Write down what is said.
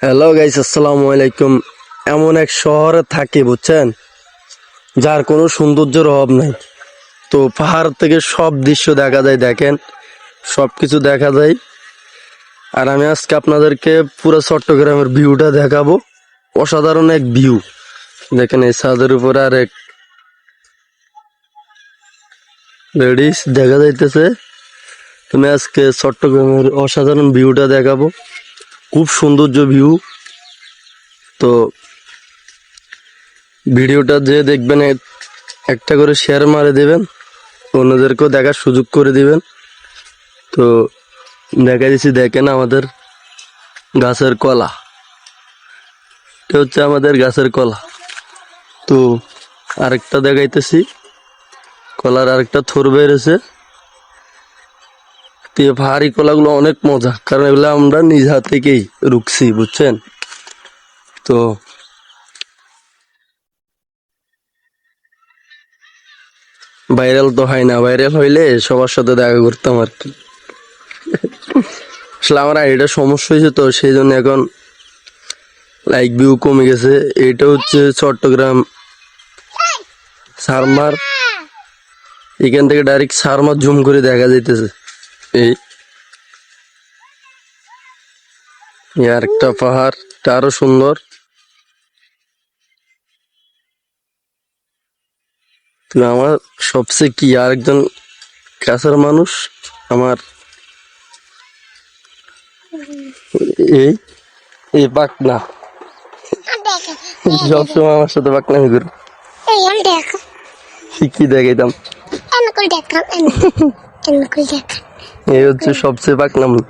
Hello guys, আসসালামু আলাইকুম। এমন এক শহরে থাকি বুঝছেন, যার কোনো সৌন্দর্যের অভাব নাই। তো পাহাড় থেকে সব দৃশ্য দেখা যায়, দেখেন সব কিছু দেখা যায়। আর আমি আজকে আপনাদেরকে পুরো চট্টগ্রামের ভিউটা দেখাবো। অসাধারণ এক ভিউ। দেখেন এই ছাদের উপরে আর এক লেডিস দেখা যাইতেছে। তুমি আজকে চট্টগ্রামের অসাধারণ ভিউটা দেখাবো, খুব সৌন্দর্য ভিউ। তো ভিডিওটা যে দেখবেন একটা করে শেয়ার মারে দেবেন, অন্যদেরকেও দেখার সুযোগ করে দিবেন। তো দেখা দিচ্ছি, দেখেন আমাদের গাছের কলা, এটা হচ্ছে আমাদের গাছের কলা। তো আরেকটা দেখাইতেছি, কলার আরেকটা থোর বেড়েছে। তো এই পাহাড়ি কলাগুলো অনেক মজা, কারণ এগুলো আমরা নিজ হাত থেকেই রুখছি বুঝছেন। তো ভাইরাল তো হয় না, ভাইরাল হইলে সবার সাথে দেখা করতাম আর কি। আসলে আমার আইডিটা সমস্যা হয়েছে, তো সেই জন্য এখন লাইক ভিউ কমে গেছে। এটা হচ্ছে চট্টগ্রাম সারমার, এখান থেকে ডাইরেক্ট সারমার জুম করে দেখা যাইতেছে। এই আরেকটা পাহাড়, এটা আরো সুন্দর। তো আমার সবচেয়ে কি আরেকজন কাছের মানুষ আমার, এই এই পাকনা, সবসময় আমার সাথে পাকনামি করে। কি দেখাইতাম, এই হচ্ছে সবচেয়ে পাকনামি।